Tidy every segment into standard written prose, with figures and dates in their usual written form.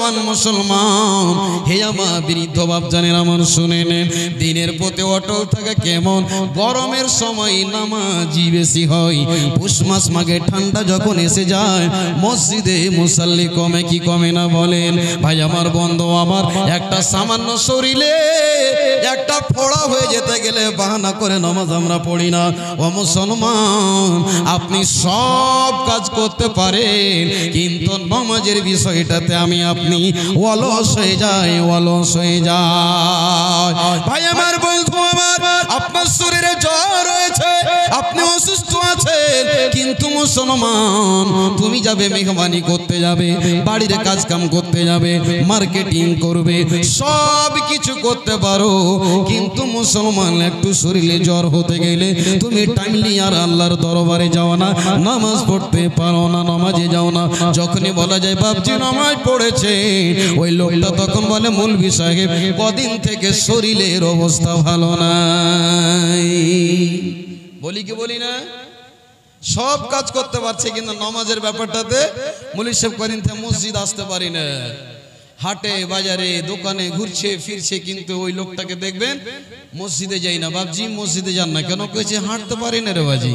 জওয়ান মুসলমান, হে আমার বৃদ্ধ বাপজানেরা, আমার শুনে নেন, দিনের প্রতি অটল থাকা কেমন? গরমের সময় নামাজি বেশি হয়, পুষ মাস মাঘে ঠান্ডা যখন এসে যায় মসজিদে মুসাল্লি কমে কি কমে না বলেন? ভাই আমার, বন্ধু আমার, একটা সামান্য শরীরে একটা ফোড়া হয়ে যেতে গেলে বাহানা করে নামাজ আমরা পড়ি না। ও মুসলমান, আপনি সব কাজ করতে পারেন, কিন্তু নামাজের বিষয়টাতে আমি আপনি অলস হয়ে যায়, অলস হয়ে যায়। ভাই আমার, বন্ধু আমার, আপনার শরীরে জ্বর রয়েছে, আপনি অসুস্থ আছেন, কিন্তু মুসলমান তুমি যাবে মেহমানি করতে, যাবে বাড়ির কাজ কাম করতে, যাবে মার্কেটিং করবে, সব কিছু করতে পারো, কিন্তু মুসলমান একটু শরীরে জ্বর হতে গেলে তুমি টাইমলি আর আল্লাহর দরবারে যাও না, নামাজ পড়তে পারো না, নামাজে যাও না। যখনই বলা যায় বাপজি নামাজ পড়েছে, ওই লোকটা তখন বলে মৌলভী সাহেব কদিন থেকে শরীরের অবস্থা ভালো নাই। বলি কি বলি না? সব কাজ করতে পারছে, কিন্তু নামাজের ব্যাপারটাতে মৌলভী সাহেব কদিন থেকে মসজিদ আসতে পারি না, হাটে বাজারে দোকানে ঘুরছে ফিরছে, কিন্তু ওই লোকটাকে দেখবেন মসজিদে যাই না। বাপজি মসজিদে যান না কেন? কইছে হাঁটতে পারি না রে বাজি,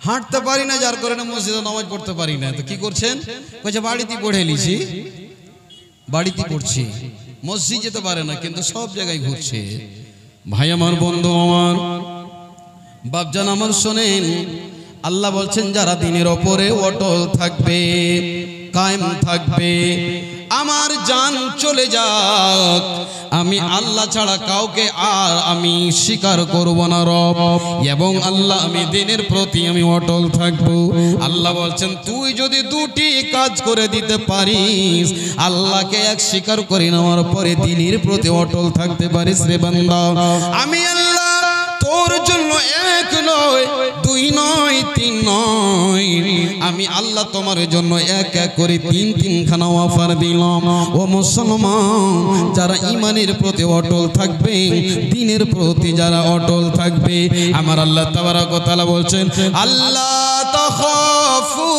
হাঁটতে পারি না, যার কারণে মসজিদে নামাজ পড়তে পারি না। তো কি করছেন? কইছে বাড়িতে পড়ে নিছি, বাড়িতে পড়ছি, মসজিদ যেতে পারে না, কিন্তু সব জায়গায় ঘুরছে। ভাই আমার, বন্ধু আমার, বাপজান আমার শোনেন, আল্লাহ বলছেন যারা দিনের ওপরে অটল থাকবে, কায়েম থাকবে, আমার জান চলে যাক, আমি আল্লাহ ছাড়া কাউকে আর আমি স্বীকার করব না রব, এবং আল্লাহ আমি দিনের প্রতি আমি অটল থাকব। আল্লাহ বলছেন তুই যদি দুটি কাজ করে দিতে পারিস, আল্লাহকে এক স্বীকার করে নেওয়ার পরে দিনের প্রতি অটল থাকতে পারিস রে বান্দা, আমি আল্লাহ তোর জন্য এক নয়, দুই নয়, তিন নয়, আমি আল্লাহ তোমার জন্য এক এক করে তিন তিনখানা অফার দিলাম। ও মুসলমান, যারা ইমানের প্রতি অটল থাকবে, দ্বীনের প্রতি যারা অটল থাকবে, আমার আল্লাহ তাবারক ওয়া তাআলা বলছেন আল্লাহ তাখাফু,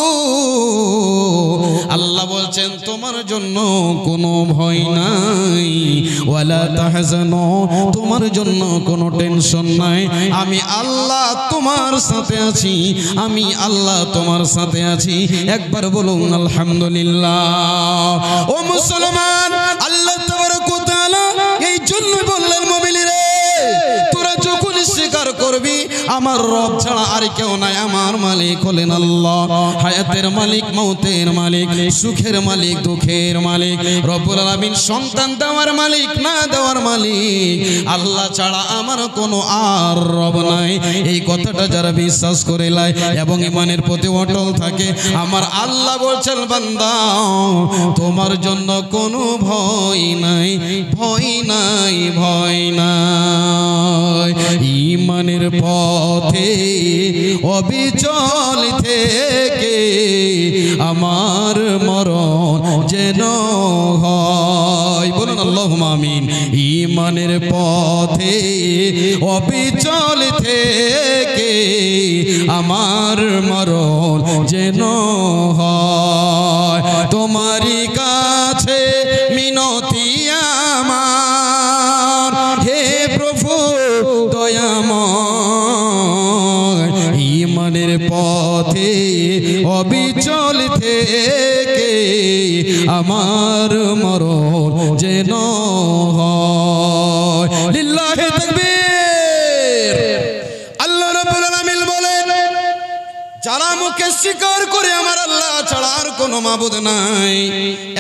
আল্লাহ বলছেন তোমার জন্য কোনো ভয় নাই, ওয়ালা তাহজানু, তোমার জন্য কোনো টেনশন নাই, আমি আল্লাহ তোমার সাথে আছি, আমি আল্লাহ তোমার সাথে আছি। একবার বলুন আলহামদুলিল্লাহ। ও মুসলমান, আল্লাহ তাবারক ওয়া তাআলা এই জন্য বললেন মুমিনেরা, তোরা যখন স্বীকার করবি আমার রব ছাড়া আর কেউ নাই, আমার মালিক হলেন আল্লাহ, হায়াতের মালিক, মৌতের মালিক, সুখের মালিক, দুঃখের মালিক, রব্বুল আলামিন, সন্তান দেওয়ার মালিক, না দেওয়ার মালিক, আল্লাহ ছাড়া আমার কোনো আর রব নাই। এই কথাটা যারা বিশ্বাস করে লাই এবং ইমানের প্রতি অটল থাকে, আমার আল্লাহ বলছেন বান্দা তোমার জন্য কোনো ভয় নাই, ভয় নাই, ভয় নাই। ইমানের পথে অবিচল থেকে আমার মরণ যেন হয়, বলুন আল্লাহুম্মা আমিন। ইমানের পথে অবিচল থেকে আমার মরণ যেন হয়, তোমারই কাছে মিনতি আমার, হে প্রভু দয়াময়। ইমানের পথে অবিচল থেকে আমার মরণ যেন হয়। লিল্লাহি তাকবীর। আল্লাহ রাব্বুল আলামিন বলেন, যারা মুখে স্বীকার করে আমার আল্লাহ ছাড়া আর কোনো মাবুদ নাই,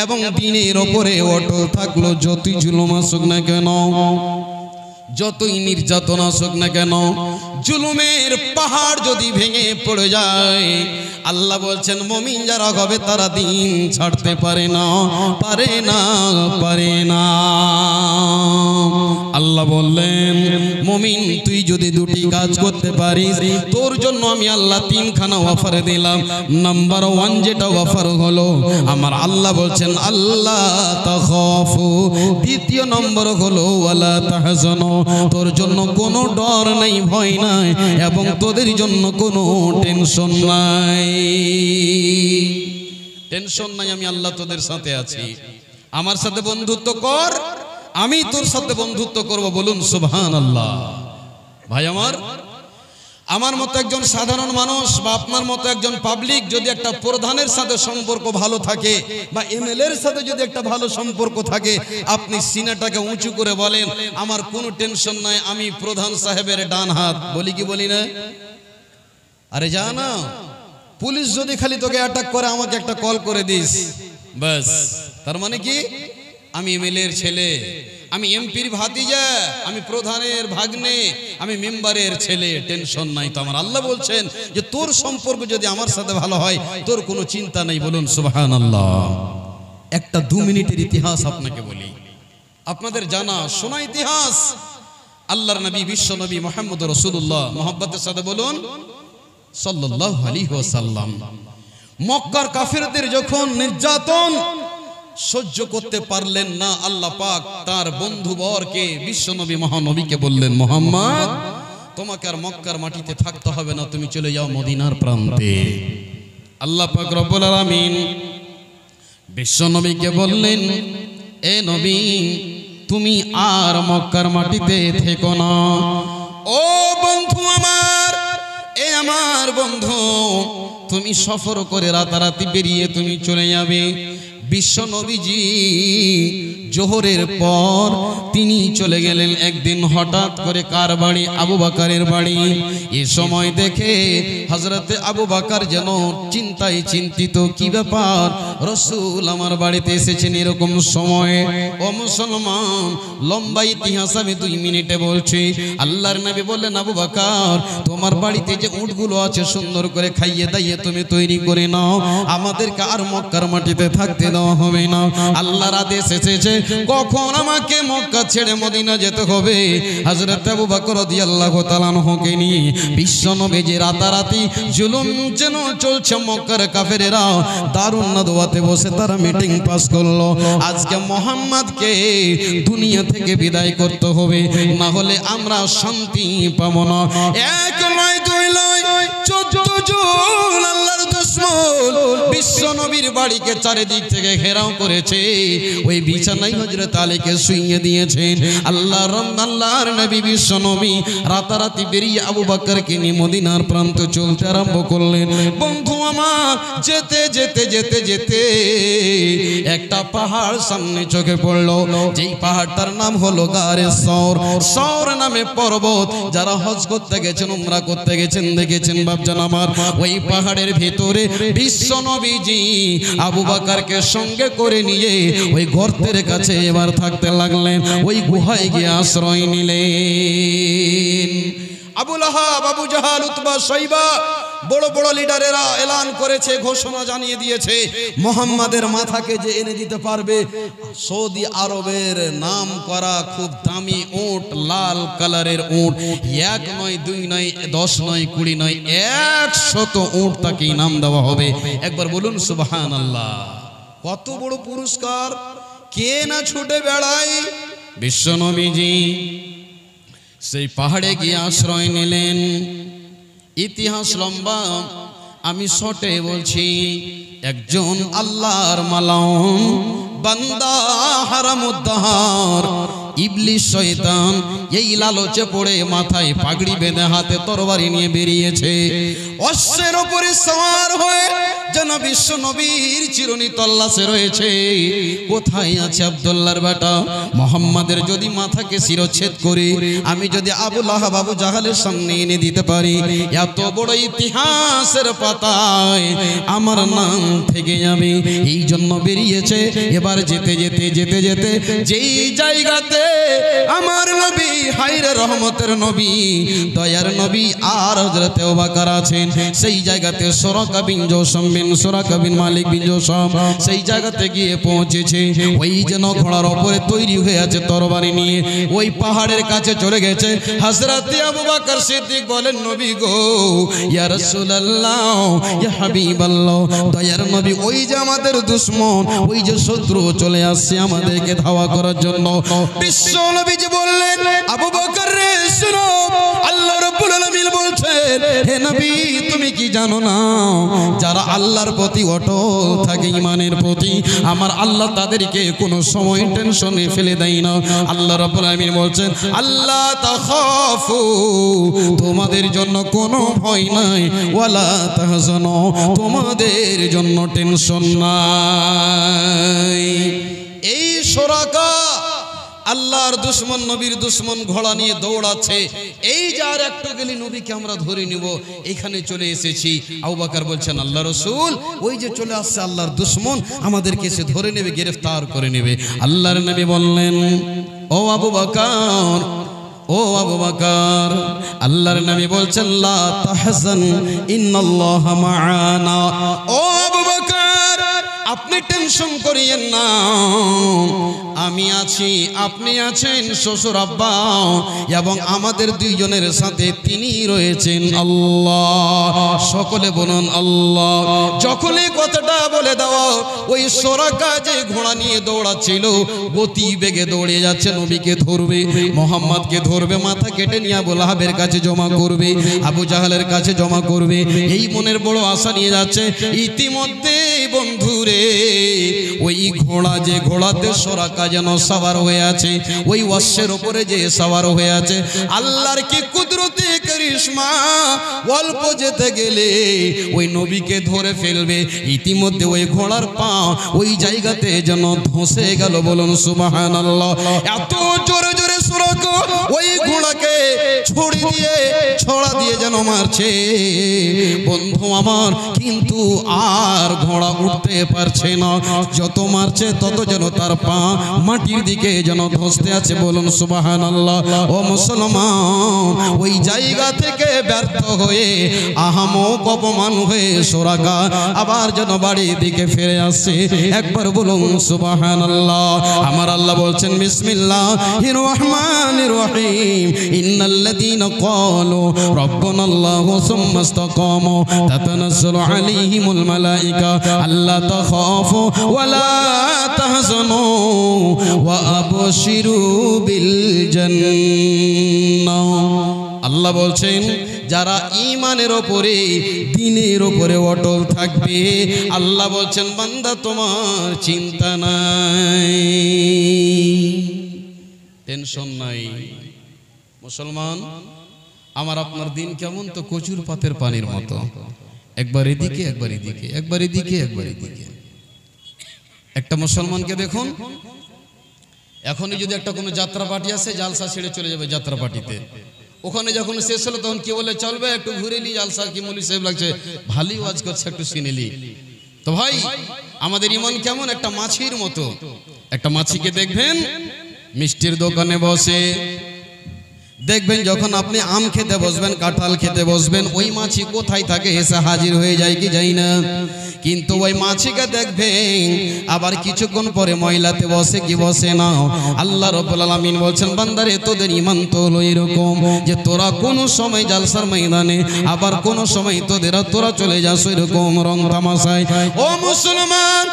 এবং দ্বীনের ওপরে অটল থাকলো, যতই জুলুম আসুক না কেন, যতই নির্যাতন আসুক না কেন, জুলুমের পাহাড় যদি ভেঙে পড়ে যায়, আল্লাহ বলছেন মুমিন যারা হবে তারা দিন ছাড়তে পারে না, পারে না, পারে না। আল্লাহ বললেন মুমিন তুই যদি দুটি কাজ করতে পারিস, তোর জন্য আমি আল্লাহ তিনখানা অফার দিলাম। নাম্বার 1 যেটা অফার হলো, আমার আল্লাহ বলছেন আল্লাহ তাখাফু, দ্বিতীয় নম্বর হলো ওয়ালা তাহজানু, তোর জন্য কোনো ডর নাই, ভয় নাই, এবং তোদের জন্য কোনো টেনশন নাই, টেনশন নাই, আমি আল্লাহ তোদের সাথে আছি। আমার সাথে বন্ধুত্ব কর, আমি তোর সাথে বন্ধুত্ব করব। বলুন সুবহানাল্লাহ। ভাই আমার মতো একজন সাধারণ মানুষ বা আপনার মতো একজন পাবলিক যদি একটা প্রধানের সাথে সম্পর্ক ভালো থাকে বা এমএলএর সাথে যদি একটা ভালো সম্পর্ক থাকে, আপনি সিনাটাকে উঁচু করে বলেন আমার কোনো টেনশন নাই, আমি প্রধান সাহেবের ডান হাত। বলি কি বলি না? আরে যা না, পুলিশ যদি খালি তোকে অ্যাটাক করে আমাকে একটা কল করে দিস, বাস। তার মানে কি? আমি এমএলএর ছেলে, আমি এমপির ভাতিজা, আমি প্রধানের ভাগ্নে, আমি মেম্বারের ছেলে, টেনশন নাই তো আমার। আল্লাহ বলছেন যে তোর সম্পর্ক যদি আমার সাথে ভালো হয় তোর কোনো চিন্তা নেই। বলুন সুবহানাল্লাহ। একটা 2 মিনিটের ইতিহাস আপনাকে বলি, আপনাদের জানা শোনা ইতিহাস। আল্লাহর নবী বিশ্ব নবী মুহাম্মদ রাসূলুল্লাহ, মুহাব্বতের সাথে বলুন সাল্লাল্লাহু আলাইহি ওয়াসাল্লাম। মক্কার কাফিরদের যখন নির্যাতন সহ্য করতে পারলেন না, আল্লাহ পাক তার বন্ধুবরকে বিশ্বনবী মহানবীকে বললেন, মুহাম্মদ তোমাকে আর মক্কার মাটিতে থাকতে হবে না, তুমি চলে যাও মদিনার প্রান্তে। আল্লাহ পাক রব্বুল আলামিন বিশ্বনবীকে বললেন, এ নবী তুমি আর মক্কার মাটিতে থেকো না। ও বন্ধু আমার, এ আমার বন্ধু, তুমি সফর করে রাতারাতি বেরিয়ে তুমি চলে যাবে। বিশ্ব নবীজি জোহরের পর তিনি চলে গেলেন একদিন হঠাৎ করে কার বাড়ি? আবু বকরের বাড়ি। এই সময় দেখে হযরতে আবু বকর যেন চিন্তায় চিন্তিত, কি ব্যাপার রাসূল আমার বাড়িতে এসেছেন এরকম সময়ে? ও মুসলমান, লম্বা ইতিহাস আমি 2 মিনিটে বলছি। আল্লাহর নবী বললেন, আবু বকর তোমার বাড়িতে যে উটগুলো আছে সুন্দর করে খাইয়ে দাইয়ে তুমি তৈরি করে নাও, আমাদেরকে আর মক্কার মাটিতে থাকতে দেওয়া হবে না। আল্লাহর আদেশ এসেছে কখন আমাকে মক্কা ছেড়ে মদিনা যেতে হবে। হযরত আবু বকর রাদিয়াল্লাহু তাআলা আনহুকে নিয়ে বিশ্বনবী যে রাতারাতি জুলুম যেন চলছে মক্কার কাফেরেরা, দারুন নাদওয়াতে বসে তারা মিটিং পাস করলো, আজকে মুহাম্মদকে দুনিয়া থেকে বিদায় করতে হবে, না হলে আমরা শান্তি পাবো না। 1 নয় 2 নয় 14 জন আল্লাহর দুশমন বিশ্বনবীর বাড়িকে চারিদিক থেকে ঘেরাও করেছে। ওই বিছানায় হযরত আলীকে শুইয়ে দিয়েছেন। আল্লাহর নবী বিশ্বনবী রাতারাতি বেরিয়ে আবু বকরকে নিয়ে মদিনার প্রান্তে চলতে আরম্ভ করলেন। বন্ধু আমার, যেতে যেতে যেতে যেতে একটা পাহাড় সামনে চোখে পড়লো, যেই পাহাড়টার নাম হলো গারে সওর। সওর নামে পর্বত, যারা হজ করতে গেছেন, উমরা করতে গেছেন, দেখেছেন বাপজান আমার। ওই পাহাড়ের ভিতরে বিশ্বনবীজি আবু বকরকে সঙ্গে করে নিয়ে ওই গর্তের কাছে এবার থাকতে লাগলেন। ওই গুহায় গিয়ে আশ্রয় নিলেন। আবু লাহাব, আবু জাহাল, উতবা, শাইবা বড় বড় লিডারেরা এলান করেছে, ঘোষণা জানিয়ে দিয়েছে, মুহাম্মাদের মাথাকে যে এনে দিতে পারবে, সৌদি আরবের নাম করা খুব দামি উট, লাল কালারের উট, 1 নয় 2 নয় 10 নয় 20 নয় 100 উট তাকে ইনাম দেওয়া হবে। একবার বলুন সুবহানাল্লাহ। কত বড় পুরস্কার, কে না ছুটে বেড়ায়। বিশ্বনবীজি সেই পাহাড়ে গিয়ে আশ্রয় নিলেন। ইতিহাস লম্বা, আমি শর্টে বলছি। একজন আল্লাহর মালাউন বান্দা হারামুদ্দার ইবলিস শয়তান এই লালচে পড়ে মাথায় পাগড়ি বেঁধে হাতে তরবারি নিয়ে বেরিয়েছে। অশ্বের উপরে সওয়ার হয়ে যেন বিশ্ব নবীর চিরুনি তল্লাশে রয়েছে। কোথায় আছে আব্দুল্লাহর বেটা মুহাম্মাদের যদি মাথাকে শিরচ্ছেদ করে আমি যদি আবু লাহাব, আবু জাহালের সামনে এনে দিতে পারি, এত বড় ইতিহাসের পাতায় আমার নাম থেকে যাবে। এই জন্য বেরিয়েছে। এবার যেতে যেতে যেতে যেতে যেই জায়গাতে আমার নবী, হায়রে রহমতের নবী, দয়ার নবী আর হযরত আবু বকর আছেন, সেই জায়গাতে সুরাকা বিন জৌশম বিন সুরাকা বিন মালিক বিন জৌশম সেই জায়গাতে গিয়ে পৌঁছেছে। ওই যেন ঘোড়ার উপরে তৈরি হয়ে আছে তরবারি নিয়ে, ওই পাহাড়ের কাছে চলে গেছে। হযরত আবু বকর সিদ্দিক বলেন, নবী গো, ইয়া রাসূলুল্লাহ, ইয়া হাবিবাল্লাহ, দয়ার নবী, ওই যে আমাদের দুশমন, ওই যে শত্রু চলে আসছে আমাদেরকে ধাওয়া করার জন্য। বিশ্ব নবীজি বললেন, আবু বকর রে শুনো, আল্লাহ রাব্বুল রাব্বুল আলামিন বলছেন, হে নবী তুমি কি জানো না, যারা আল্লাহর প্রতি অটল থাকে, ঈমানের প্রতি, আমার আল্লাহ তাদেরকে কোনো সময় টেনশনে ফেলে দেয় না। আল্লাহ রাব্বুল আলামিন বলছেন, আল্লাহ তাখাফু, তোমাদের জন্য কোনো ভয় নাই, ওয়ালা তাহজানু, তোমাদের জন্য টেনশন নাই। এই শরাকা আল্লাহর দুশমন, নবীর দুশমন ঘোড়া নিয়ে দৌড়াচ্ছে, এই যার একটু গেলে নবীকে আমরা ধরে নিব, এখানে চলে এসেছি। আবু বকর বলছেন, আল্লাহ রাসূল ওই যে চলে আসছে আল্লাহর দুশমন, আমাদেরকে এসে ধরে নেবে, গ্রেফতার করে নেবে। আল্লাহর নবী বললেন, ও আবু বকর, ও আবু বকর, আল্লাহর নবী বলছেন, লা তাহজান ইন্নাল্লাহা মা'ানা। ও আবু বকর, আপনি টেনশন করিয়েন না, আমি আছি, আপনি আছেন, শ্বশুর আব্বা এবং আমাদের দুইজনের সাথে তিনি রয়েছেন আল্লাহ। সকলে বলুন আল্লাহ। যখন এই কথাটা বলে দাও, ওই শরাকা যে ঘোড়া নিয়ে দৌড়াচ্ছিল গতি বেগে দৌড়ে যাচ্ছে, নবীকে ধরবে, মুহাম্মদকে ধরবে, মাথা কেটে নিয়ে আবু লাহাবের কাছে জমা করবে, আবু জাহালের কাছে জমা করবে, এই মনের বড় আশা নিয়ে যাচ্ছে। ইতিমধ্যে বন্ধুরে, ওই ঘোড়া, যে ঘোড়াতে শরাকা যেন সওয়ার হয়ে আছে, ওই অশ্বের উপরে যে সওয়ার হয়ে আছে, আল্লাহর কি কুদরতে করিশমা, অল্প যেতে গেলে ওই নবীকে ধরে ফেলবে। ইতিমধ্যে ওই ঘোড়ার পা ওই জায়গাতে যেন ধসে গেল। বলুন সুবহানাল্লাহ। এত জোরে জোরে শরাকা ওই ঘোড়াকে ছড়া দিয়ে যেন মারছে বন্ধু আমার, কিন্তু আর ঘোড়া উঠতে পারছে না। যত মারছে তত যেন তার পা মাটির দিকে যেন ধসতে আছে। বলুন সুবহানাল্লাহ। ও মুসলমান, ওই জায়গা থেকে ব্যর্থ হয়ে, আহামক অপমান হয়ে শরাকা আবার যেন বাড়ির দিকে ফিরে আসছে। একবার বলুন সুবহানাল্লাহ। আমার আল্লাহ বলছেন, বিসমিল্লাহির রহমানির রহিম, ইন্নাল্লাযীনা ক্বালু রাব্বুনাল্লাহু সুম্মা ইসতাকামু তাতানাজ্জালু আলাইহিমুল মালায়েকা আল্লা তাখাফু ওয়া লা তাহজানু ওয়া আবশিরু বিল জান্নাহ। আল্লাহ বলছেন, যারা ঈমানের উপরে, দ্বীনের উপরে অটল থাকবে, আল্লাহ বলছেন, বান্দা তোমার চিন্তা নাই, টেনশন নাই। মুসলমান, আমার আপনার দিন কেমন? তো কচুর পাতের পানির মতো, একবার এদিকে একবার এদিকে, একবার এদিকে একবার এদিকে। একটা মুসলমানকে দেখুন, এখনই যদি একটা কোনো যাত্রা পার্টি আসে, জালসা ছেড়ে চলে যাবে যাত্রা পার্টিতে। ওখানে যখন শেষ হলো তখন কি বলে, চলবে একটু ঘুরে নি, জালসা কি মৌলভী সাহেব লাগছে, ভালোই ওয়াজ করছে, একটু শুনেলি। তো ভাই, আমাদের ঈমান কেমন? একটা মাছির মতো। একটা মাছিকে দেখবেন মিষ্টির দোকানে বসে, দেখবেন যখন আপনি আম খেতে বসবেন, কাঁঠাল খেতে বসবেন, ওই মাছি কোথায় থাকে এসে হাজির হয়ে যায় কি যাই না। কিন্তু ওই মাছিকে দেখবেন আবার কিছুক্ষণ পরে ময়লাতে বসে কি বসে না। আল্লাহ রাব্বুল আলামিন বলছেন, বান্দারে তোদের ঈমান তো হলো এরকম যে তোরা কোনো সময় জালসার ময়দানে, আবার কোনো সময় তোরা চলে যাস এরকম রং তামাশায়। ও মুসলমান,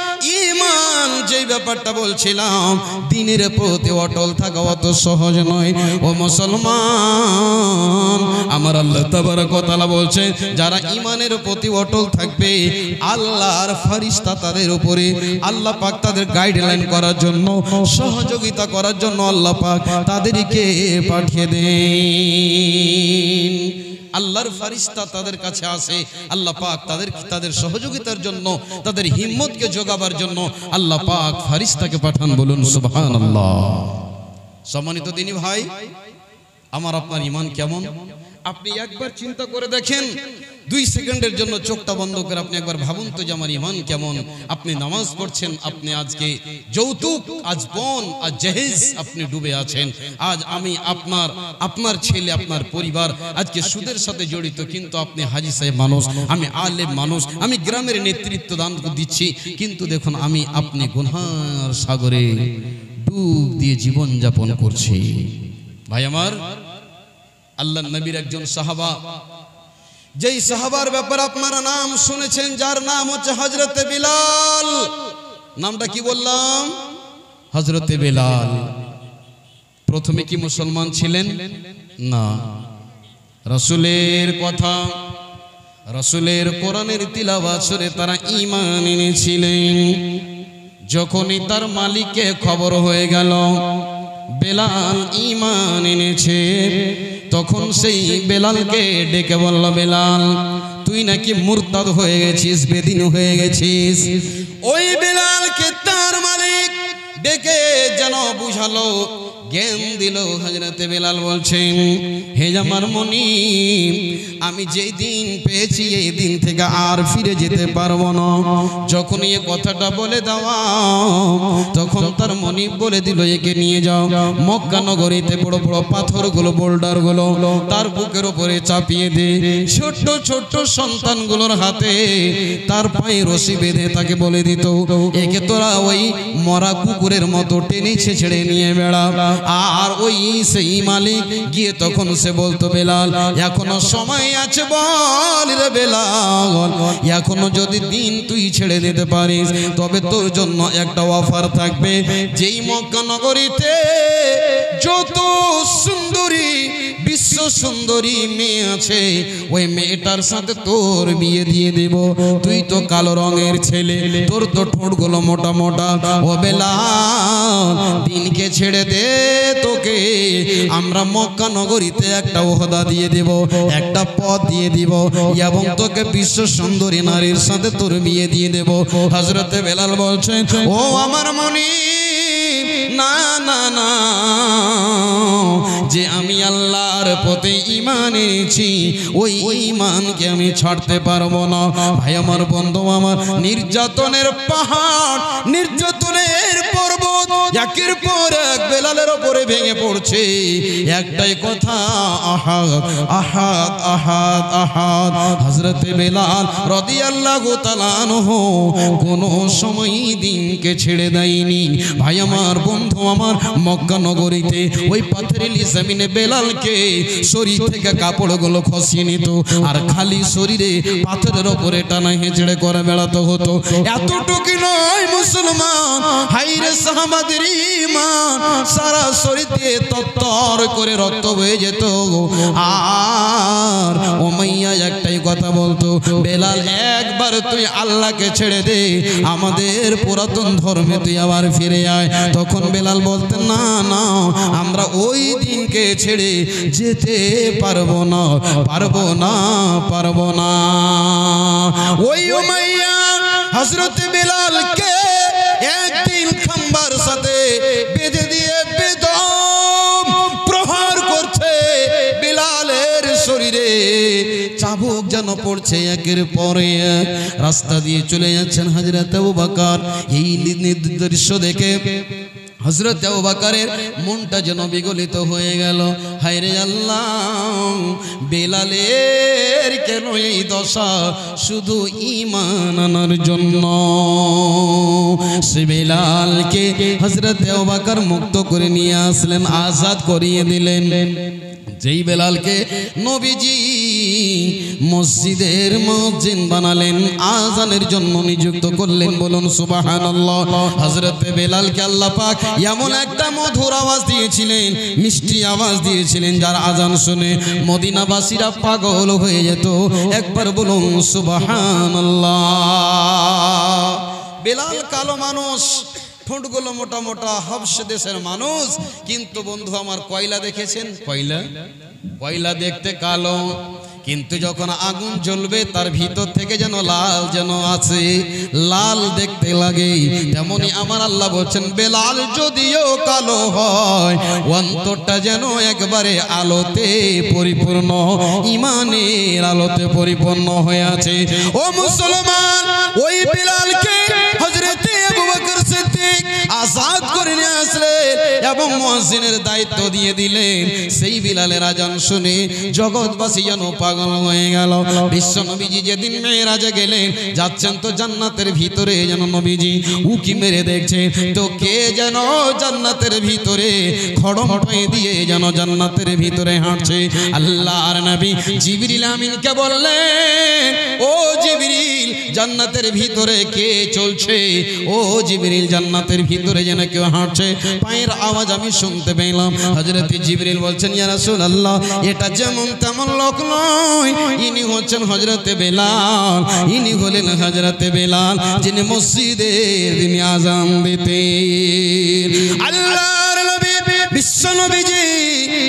ঈমান যেই ব্যাপারটা বলছিলাম, দ্বীনের প্রতি অটল থাকা অত সহজ নয়। ও মুসলমান, আমার আল্লাহ তাবারক ওয়া তাআলা বলছেন, যারা ঈমানের প্রতি অটল থাকবে, আল্লাহর ফেরেশতা তাদের উপরে, আল্লাহ পাক তাদের গাইডলাইন করার জন্য, সহযোগিতা করার জন্য আল্লাহ পাক তাদেরকে পাঠিয়ে দেন। আল্লাহর ফেরেশতা তাদের কাছে আসে, আল্লাহ পাক তাদের সহযোগিতার জন্য, তাদের হিম্মতকে যোগাবার জন্য আল্লাহ পাক ফেরেশতাকে পাঠান। বলুন সুবহানাল্লাহ। সম্মানিত দিনী ভাই, আমার আপনার ঈমান কেমন? আপনি একবার চিন্তা করে দেখেন, 2 সেকেন্ডের জন্য চোখটা বন্ধ করে আপনি একবার ভাবুন তো যে আমার ঈমান কেমন। আপনি নামাজ পড়ছেন, আপনি আজকে যৌতুক, আজ বোন, আজ জাহেজ আপনি ডুবে আছেন। আজ আমি আপনার ছেলে, আপনার পরিবার আজকে সুদের সাথে জড়িত, কিন্তু আপনি হাজী সাহেব মানুষ, আমি আলেম মানুষ, আমি গ্রামের নেতৃত্ব দান দিচ্ছি, কিন্তু দেখুন আপনি গুনার সাগরে ডুব দিয়ে জীবন যাপন করছি। ভাই আমার, আল্লাহর নবীর একজন সাহাবা, যেই সাহাবার ব্যাপারে আপনারা নাম শুনেছেন, যার নাম হচ্ছে হযরতে বিলাল। নামটা কি বললাম? হযরতে বিলাল। প্রথমে কি মুসলমান ছিলেন? না। রসুলের কথা, রসুলের কোরআনের তিলাওয়াত শুনে তারা ঈমান এনেছিলেন। যখনই তার মালিককে খবর হয়ে গেল বেলাল ঈমান এনেছে, তখন সেই বেলালকে ডেকে বলল, বেলাল তুই নাকি মুরতাদ হয়ে গেছিস, বেদিন হয়ে গেছিস। ওই বেলালকে তার মালিক ডেকে যেন বুঝালো, জ্ঞান দিল। হযরতে বেলাল বলছেন, হে আমার মনিব, আমি যেই দিন পেয়েছি এই দিন থেকে আর ফিরে যেতে পারবো না। যখন এই কথাটা বলে দেওয়া, তখন তার মনিব বলে দিল, একে নিয়ে যাও মক্কা নগরীতে বড় বড় পাথরগুলো, বোল্ডারগুলো তার বুকের উপরে চাপিয়ে দে। ছোট্ট ছোট্ট সন্তানগুলোর হাতে তার পায়ে রশি বেঁধে তাকে বলে দিত, একে তোরা ওই মরা কুকুরের মতো টেনে ছেড়ে নিয়ে বেড়া। আর ওই সেই মালিক গিয়ে তখন সে বলতো, বেলাল এখনো সময় আছে, বল রে বেলাল, এখনো যদি দিন তুই ছেড়ে দিতে পারিস তবে তোর জন্য একটা অফার থাকবে। যেই মক্কা নগরীতে যত সুন্দরী, বিশ্ব সুন্দরী মেয়ে আছে, ওই মেয়েটার সাথে তোর বিয়ে দিয়ে দেব। তুই তো কালো রঙের ছেলে, তোর তো ঠোঁটগুলো মোটা মোটা। ও বেলাল দিনকে ছেড়ে দে, তোকে আমরা মক্কা নগরীতে একটা ওহদা দিয়ে দেব, একটা পদ দিয়ে দিব, এবং তোকে বিশ্ব সুন্দরী নারীর সাথে তোর বিয়ে দিয়ে দেব। হযরতে বেলাল বলছেন, ও আমার মনিব, না না না, যে আমি আল্লাহর পথে ঈমান এনেছি ওই ঈমানকে আমি ছাড়তে পারবো না। ভাই আমার, বন্ধু আমার, নির্যাতনের পাহাড়, নির্যাতনের পর্বত একের পর এক বেলালের উপরে ভেঙে পড়ছে। একটাই কথা, আহাদ আহাদ আহাদ আহাদ। হযরতে বেলাল রাদিয়াল্লাহু তাআলা আনহু কোনো সময় দিনকে ছেড়ে দেয়নি। ভাই আমার, বন্ধু আমার, মক্কা নগরীতে ওই পাথরেলি জমিনে বেলালকে শরীর থেকে কাপড়গুলো খসিয়ে নিত, আর খালি শরীরে পাথরের উপরে টানা হেঁচড়ে করে বেড়াতে হতো। এতটুকু নয় মুসলমান, হাইরে সাহাবাদের ঈমান, সারা শরীর দিয়ে তত্তর করে রক্ত বয়ে যেত। আর উমাইয়া একটাই কথা বলতো, বেলাল একবার তুই আল্লাহকে ছেড়ে দে, আমাদের পুরাতন ধর্মে তুই আবার ফিরে আয়। তখন বেলাল বলতেন, না না, আমরা ওই দিনকে ছেড়ে যেতে পারবো না, পারবো না, পারবো না। ওই উমাইয়া হযরতে বেলালকে একদিন খাম্বার সাথে বেঁধে দিয়ে বেদম প্রহার করছে। বেলালের শরীরে চাবুক যেন পড়ছে একের পরে এক। রাস্তা দিয়ে চলে যাচ্ছেন হযরত আবু বকর। এই দৃশ্য দেখে হযরত আবু বকরের মনটা যেন বিগলিত হয়ে গেল। হায়রে আল্লাহ, বেলালের কেন এই দশা? শুধু ঈমান আনার জন্য। সে বেলালকে হযরত আবু বকর মুক্ত করে নিয়ে আসলেন, আজাদ করিয়ে দিলেন। যেই বেলালকে নবীজি মসজিদের মুয়াজ্জিন বানালেন, আযানের জন্য নিযুক্ত করলেন, বলুন সুবহানাল্লাহ। হযরতে বেলালকে আল্লাহ পাক এমন একটা মধুর আওয়াজ দিয়েছিলেন, মিষ্টি আওয়াজ দিয়েছিলেন, যার আযান শুনে মদিনাবাসীরা পাগল হয়ে যেত। একবার বলুন সুবহানাল্লাহ। বেলাল কালো মানুষ, ঠোঁটগুলো মোটা মোটা, হাবশ দেশের মানুষ, কিন্তু বন্ধু আমার, কয়লা দেখেছেন? কয়লা দেখতে কালো, কিন্তু যখন আগুন জ্বলবে তার ভিতর থেকে যেন লাল যেন আছে, লাল দেখতে লাগে। তেমনি আমার আল্লাহ বলছেন, বেলাল যদিও কালো হয়, অন্তরটা যেন একবারে আলোতে পরিপূর্ণ, ঈমানের আলোতে পরিপূর্ণ হয়ে আছে। ও মুসলমান, ওই বেলালকে হযরতে আবু বকর সিদ্দিক আজাদ করে নিয়ে আসলেন এবং মুয়াজ্জিনের দায়িত্ব দিয়ে দিলেন। সেই বেলালের আযান শুনে জগৎবাসী যেন পাগল হয়ে গেল। বিশ্ব নবীজি যেদিন মেরাজে গেলেন, যাচ্ছেন তো জান্নাতের ভিতরে যেন নবীজি উকি মেরে দেখছে, তো কে যেন জান্নাতের ভিতরে খড়ম পায়ে দিয়ে যেন জান্নাতের ভিতরে হাঁটছে। আল্লাহর নবী জিবরিল আমিনকে বললেন, ও জিবরিল, জান্নাতের ভিতরে কে চলছে? ও জিবরিল, জান্নাতের ভিতরে যেন কেউ হাঁটছে, পায়ের আওয়াজ আমি শুনতে পেলাম। হযরত জিবরিল বলছেন, ইয়া রাসূলুল্লাহ, এটা যেমন তেমন লোক নয়, ইনি হচ্ছেন হযরত বেলাল। ইনি হলেন হযরত বেলাল, যিনি মসজিদে তিনি আযান দিতেন। আল্লাহর নবী বিশ্বনবীজি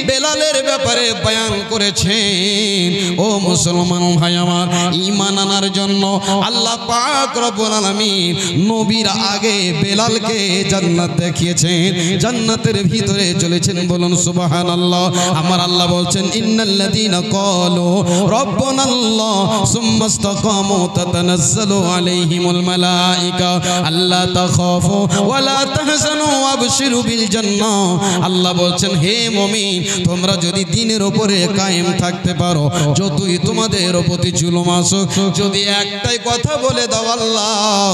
বেলালের ব্যাপারে বয়ান করেছেন। ও মুসলমান ভাই আমার, ঈমান আনার জন্য আল্লাহ পাক রব্বুল আলামিন নবীর আগে বেলালকে জান্নাত দেখিয়েছেন, জান্নাতের ভিতরে চলেছেন। বলুন সুবহানাল্লাহ। আমার আল্লাহ বলছেন, ইন্নাল্লাযীনা ক্বালু রাব্বুনাল্লাহ সুম্মা ইসতাকামু তাতানাজ্জালু আলাইহিমুল মালায়েকা আল্লা তাখাফু ওয়া লা তাহজানু ওয়াবশিরু বিল জান্নাহ। আল্লাহ বলছেন, হে মুমিন, তোমরা যদি দ্বীনের উপরে কায়েম থাকতে পারো, যতই তোমাদের প্রতি জুলুম আসুক, যদি একটাই কথা বলে দাও আল্লাহ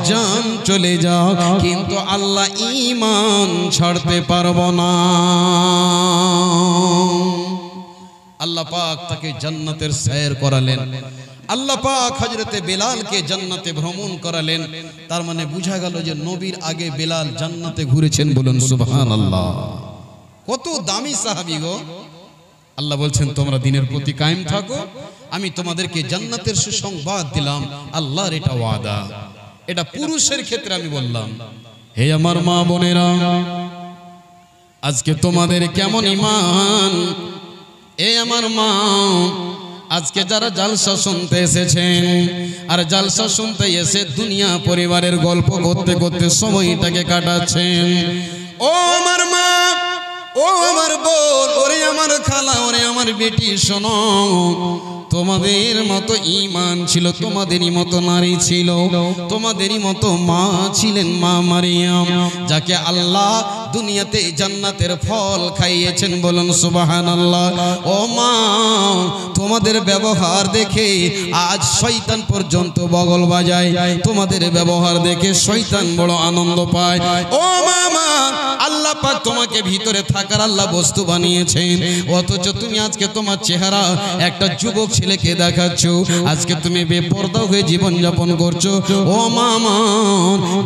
জান চলে যাও, কিন্তু আল্লাহ ঈমান ছাড়তে পারবো না। আল্লাহ পাক তাকে জান্নাতের সৈর করালেন। আল্লাহ পাক হযরতে বেলালকে জান্নাতে ভ্রমণ করালেন। তার মানে বোঝা গেল যে নবীর আগে বেলাল জান্নাতে ঘুরেছেন। বলুন সুবহানাল্লাহ। কত দামি সাহাবী গো। আল্লাহ বলছেন, তোমরা দ্বীনের প্রতি কায়েম থাকো, আমি তোমাদেরকে জান্নাতের সুসংবাদ দিলাম। আল্লাহর এটা ওয়াদা। এটা পুরুষের ক্ষেত্রে আমি বললাম। হে আমার মা বোনেরা, আজকে তোমাদের কেমন ঈমান? এ আমার মা, আজকে যারা জালসা শুনতে এসেছেন, আর জালসা শুনতে এসে দুনিয়া পরিবারের গল্প করতে করতে সময়টাকে কাটাচ্ছেন, ও আমার মা, ও আমার বোন, ওরে আমার খালা, ওরে আমার বেটি, শোনো, তোমাদের মতো ঈমান ছিল, তোমাদেরই মতো নারী ছিল, তোমাদেরই মতো মা ছিলেন, মা মারিয়াম, যাকে আল্লাহ দুনিয়াতে জান্নাতের ফল খাইয়েছেন। বলুন সুবহানাল্লাহ। ও মা, তোমাদের ব্যবহার দেখে আজ শয়তান পর্যন্ত বগল বাজায়, তোমাদের ব্যবহার দেখে শয়তান বড় আনন্দ পায়। ও মা, আল্লাহ পাক তোমাকে ভিতরে থাকার আল্লাহ বস্তু বানিয়েছেন, অথচ তুমি আজকে তোমার চেহারা একটা যুবক ছেলেকে দেখাচ্ছ, আজকে তুমি বেপরদা হয়ে জীবন যাপন করছো। ও মামা,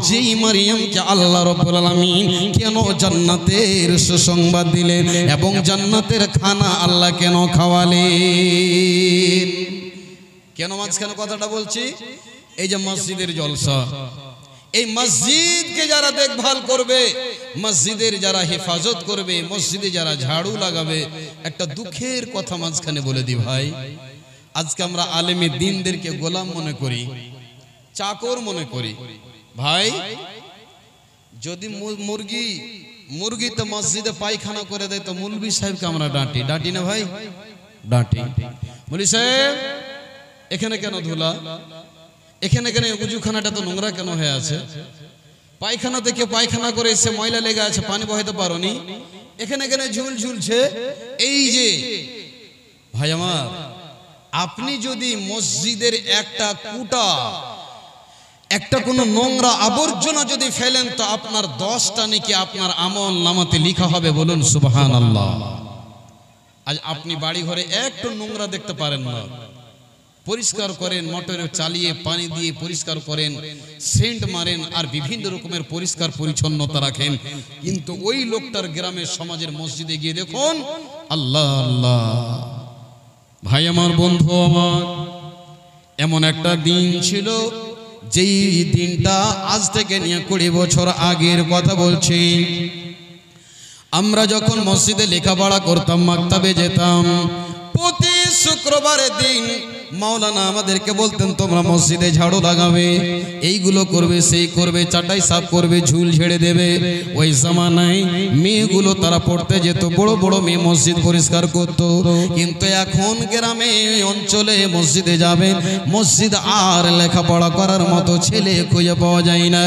যেই মারিয়ামকে আল্লাহ রাব্বুল আলামিন কেন জান্নাতের সুসংবাদ দিলেন এবং জান্নাতের খানা আল্লাহ কেন খাওয়ালেন? কেন মাঝখানে কথাটা বলছি? এই যে মসজিদের জলসা, এই মসজিদকে যারা দেখভাল করবে, মসজিদের যারা হেফাজত করবে, মসজিদে যারা ঝাড়ু লাগাবে, একটা দুঃখের কথা মাঝখানে বলে দি ভাই, আজকে আমরা আলেমে দ্বীনদেরকে গোলাম মনে করি, চাকর মনে করি। ভাই, যদি মুরগি তো মসজিদে পায়খানা করে দেয় তো মুলবি সাহেবকে আমরা ডাঁটি, ডাঁটি না ভাই? ডাঁটি। বলি সাহেব, এখানে কেন ধুলা? এখানে কেন উজুখানাটা তো নোংরা কেন হয়ে আছে? পায়খানা থেকে পায়খানা করে এসে ময়লা লেগে আছে, পানি বহাইতে পারোনি? এখানে কেন ঝুল ঝুলছে? এই যে ভাই আমার, আপনি যদি মসজিদের একটা কুটা, একটা কোনো নোংরা আবর্জনা যদি ফেলেন তো আপনার 10টা নাকি আপনার আমল নামাতে লেখা হবে। বলুন সুবহানাল্লাহ। আজ আপনি বাড়ি ঘরে একটু নোংরা দেখতে পারেন না, পরিষ্কার করেন, মোটরে চালিয়ে পানি দিয়ে পরিষ্কার করেন, সেন্ট মারেন, আর বিভিন্ন রকমের পরিষ্কার পরিচ্ছন্নতা রাখেন, কিন্তু ওই লোকটার গ্রামের সমাজের মসজিদে গিয়ে দেখুন, আল্লাহ আল্লাহ। ভাই আমার, বন্ধু আমার, এমন একটা দিন ছিল, যেই দিনটা আজ থেকে নিয়ে 20 বছর আগের কথা বলছি। আমরা যখন মসজিদে লেখাপড়া করতাম, মাকতাবে যেতাম, প্রতি শুক্রবারের দিন মাওলানা আমাদেরকে বলতেন, তোমরা মসজিদে ঝাড়ু লাগাবে, এইগুলো করবে, সেই করবে, চাটাই সাফ করবে, ঝুল ঝেড়ে দেবে। ওই জামানায় মেয়েগুলো তারা পড়তে যেত, বড় বড় মেয়ে মসজিদ পরিষ্কার করত। কিন্তু এখন গ্রামে অঞ্চলে মসজিদে যাবেন, মসজিদ আর লেখাপড়া করার মতো ছেলে খুঁজে পাওয়া যায় না।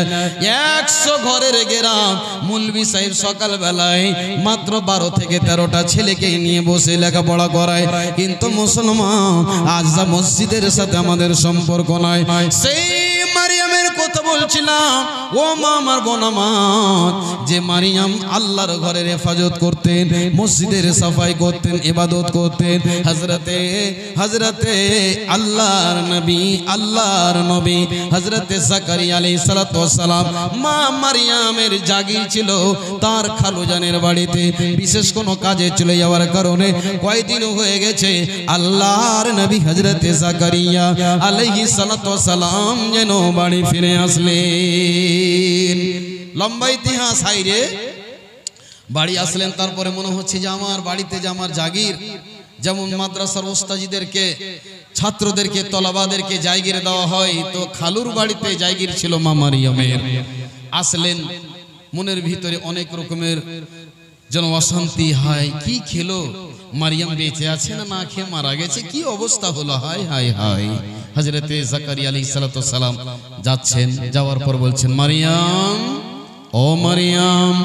100 ঘরের গ্রাম, মুলবি সাহেব সকালবেলায় মাত্র 12 থেকে 13টা ছেলেকে নিয়ে বসে লেখাপড়া করায়। কিন্তু মুসলমান, আজ মসজিদের সাথে আমাদের সম্পর্ক নাই। সেই মারিয়ামের কথা বলছিলাম, ও মা আমার বোন আমার, যে মারিয়াম আল্লাহর ঘরের হেফাজত করতেন, মসজিদের সাফাই করতেন, ইবাদত করতেন, হযরতে আল্লাহর নবী হযরতে জাকারিয়া আলাইহিস সালাতু ওয়াস সালাম মা মারিয়ামের জাগির ছিল তার খালুজানের বাড়িতে বিশেষ কোনো কাজে চলে যাওয়ার কারণে কয়দিন হয়ে গেছে আল্লাহর নবী হযরতে জাকারিয়া আলাইহিস সালাতু ওয়াস সালাম যেন বাড়ি ফিরে আসলেন। লম্বা ইতিহাস হাইরে, বাড়ি আসলেন, তারপরে মনে হচ্ছে যে আমার বাড়িতে যে আমার জাগির, যেমন মাদ্রাসার ওস্তাজিদেরকে ছাত্রদেরকে তলাবাদেরকে জায়গির দেওয়া হয়, তো খালুর বাড়িতে জায়গির ছিল মা মারিয়ামের। আসলেন, মনের ভিতরে অনেক রকমের যেন অশান্তি হয়, কি খেলো, মারিয়াম বেঁচে আছে না খেয়ে মারা গেছে, কি অবস্থা হলো, হায় হায় হায়। হযরতে জাকারিয়া আলাইহিস সালাতু ওয়াস সালাম যাচ্ছেন, যাওয়ার পর বলছেন, মারিয়াম, ও মারিয়াম,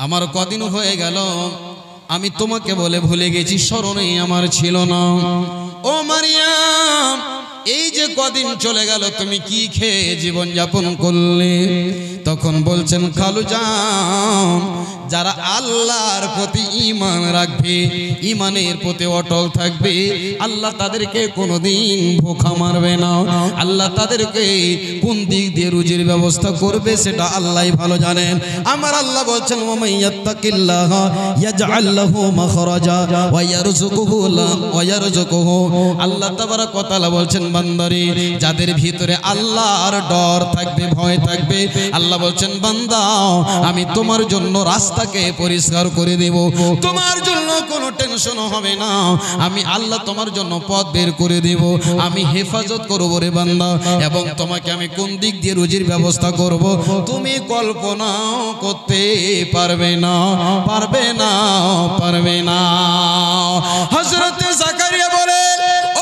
আমার কদিন হয়ে গেল আমি তোমাকে বলে ভুলে গেছি, স্মরণে আমার ছিল না। ও মারিয়াম, এই যে কদিন চলে গেল তুমি কি খেয়ে জীবন যাপন করলে? তখন বলছেন, খালুজান, যারা আল্লাহর প্রতি ঈমান রাখবে, ঈমানের প্রতি অটল থাকবে, আল্লাহ তাদেরকে কোনোদিন ভোখা মারবে না। আল্লাহ তাদেরকে কোন দিক দিয়ে রুজির ব্যবস্থা করবে সেটা আল্লাহই ভালো জানেন। আমার আল্লাহ বলছেন, ওয়া মাইয়াত্তাকিল্লাহ ইয়াজআল লাহু মাখরাজা ওয়া ইয়ারযুকুহু। আল্লাহ তাবারাক ওয়া তাআলা বলছেন, বান্দারে, যাদের ভিতরে আল্লাহর ডর থাকবে, ভয় থাকবে, আল্লাহ বলছেন, বান্দা, আমি তোমার জন্য রাস্তাকে পরিষ্কার করে দেব, তোমার জন্য কোনো টেনশন হবে না, আমি আল্লাহ তোমার জন্য পথ বের করে দেব, আমি হেফাজত করব রে বান্দা, এবং তোমাকে আমি কোন দিক দিয়ে রুজির ব্যবস্থা করব তুমি কল্পনা করতে পারবে না, পারবে না, পারবে না। হযরতে জাকারিয়া বলে,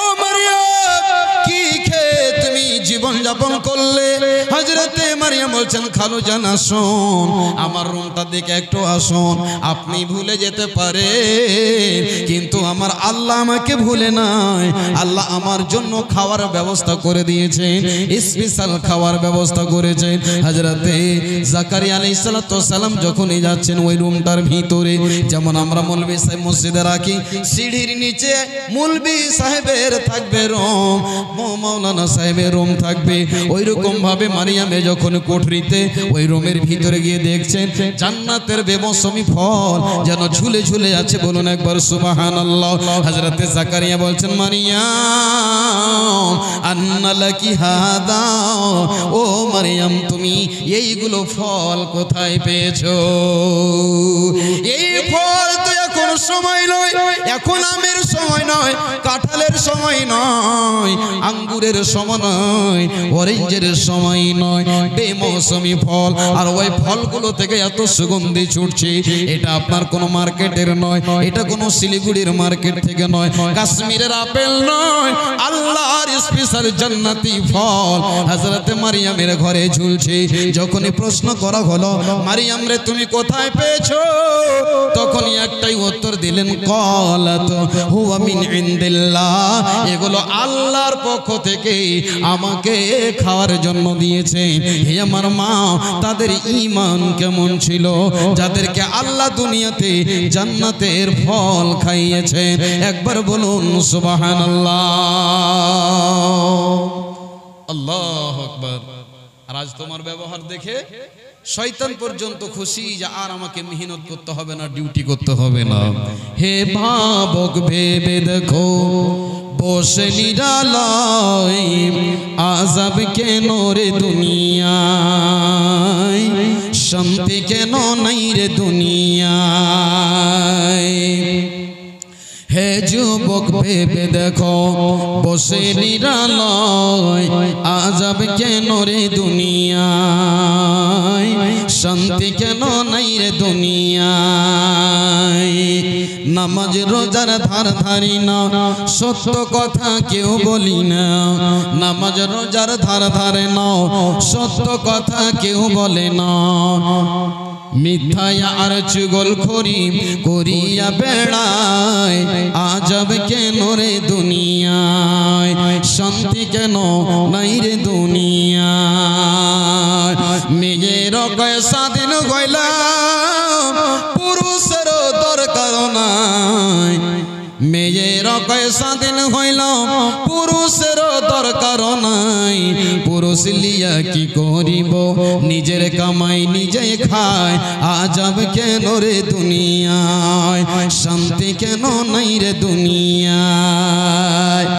ও মারিয়াম, কি খেয়ে তুমি জীবন যাপন করলে? হযরতে মারিয়াম বলছেন, খালুজান, আসুন, আমার রুমটা দেখে একটু আসুন। আপনি ভুলে যেতে পারে, কিন্তু আমার আল্লাহ আমাকে ভুলে নাই। আল্লাহ আমার জন্য খাওয়ার ব্যবস্থা করে দিয়েছেন, স্পেশাল খাওয়ার ব্যবস্থা করেছেন। হযরতে জাকারিয়া আলাইহিস সালাতু ওয়াস সালাম যখনই যাচ্ছেন ওই রুমটার ভিতরে, যেমন আমরা মৌলভী সাহেব মসজিদে রাখি, সিঁড়ির নিচে মৌলভী সাহেবের থাকবে রুম, মাওলানা সাহেবের রুম থাকবে, ওই রকম ভাবে মারিয়ামে যখন কোঠরিতে ওই রুমের ভিতরে গিয়ে দেখছেন জান্নাতের বেমৌসুমি ফল যেন ঝুলে ঝুলে আছে। বলুন একবার সুবহানাল্লাহ। হযরতে জাকারিয়া বলছেন, মারিয়াম, আন্না লাকি হাদা, ও মারিয়াম, তুমি এইগুলো ফল কোথায় পেয়েছো? এই ফল তো এখন সময় নয়, এখন আমের সময় নয়, কাঁঠালের সময় নয়, আঙ্গুরের সময় নয়, অরেঞ্জের সময় নয়, বেমৌসুমি ফল। আর ওই ফলগুলো থেকে এত সুগন্ধি ছুটছে, এটা আপনার কোনো মার্কেটের নয়, এটা কোনো শিলিগুড়ির মার্কেট থেকে নয়, কাশ্মীরের আপেল নয়, আল্লাহর স্পেশাল জান্নাতি ফল হযরতে মারিয়ামের ঘরে ঝুলছে। যখনই প্রশ্ন করা হলো, মারিয়াম রে, তুমি কোথায় পেয়েছো? তখনই একটাই উত্তর দিলেন, ক্বালাত হুয়া মিন ইনদিল্লাহ, এগুলো আল্লাহর পক্ষ থেকে আমাকে খাওয়ার জন্য দিয়েছে। হে আমার মা, তাদের ঈমান কেমন ছিল যাদেরকে আল্লাহ দুনিয়াতে জান্নাতের ফল খাইয়েছে? একবার বলুন সুবহানাল্লাহ, আল্লাহু আকবার। আর আজ তোমার ব্যবহার দেখে শয়তান পর্যন্ত খুশি যে আর আমাকে মেহনত করতে হবে না, ডিউটি করতে হবে না। হে ভাবক, ভেবে দেখো, বসে নিরালায় আযাব কেন রে দুনিয়ায়, শান্তি কেন নাই রে দুনিয়ায়। হে যুবক, ভেবে দেখো, বসে নিরালায় আযাব কেন রে দুনিয়ায়, শান্তি কেন নাই রে দুনিয়ায়। নামাজ রোজার ধার ধারি না, সত্য কথা কেউ বলি না, নামাজ রোজার ধার ধারে না, সত্য কথা কেউ বলে না, মিথ্যায় আর চুগলখড়ি করিয়া বেড়ায় আজব কেন রে দুনিয়ায়, শান্তি কেন নাই রে দুনিয়ায়। কয় স্বাধীন হইলাম পুরুষের দরকার নাই মেয়ের কয় স্বাধীন হইলাম পুরুষের দরকার নাই পুরুষ লিয়া কি করিব নিজের কামাই নিজে খায় আজব কেন রে দুনিয়ায় শান্তি কেন নাই রে দুনিয়ায়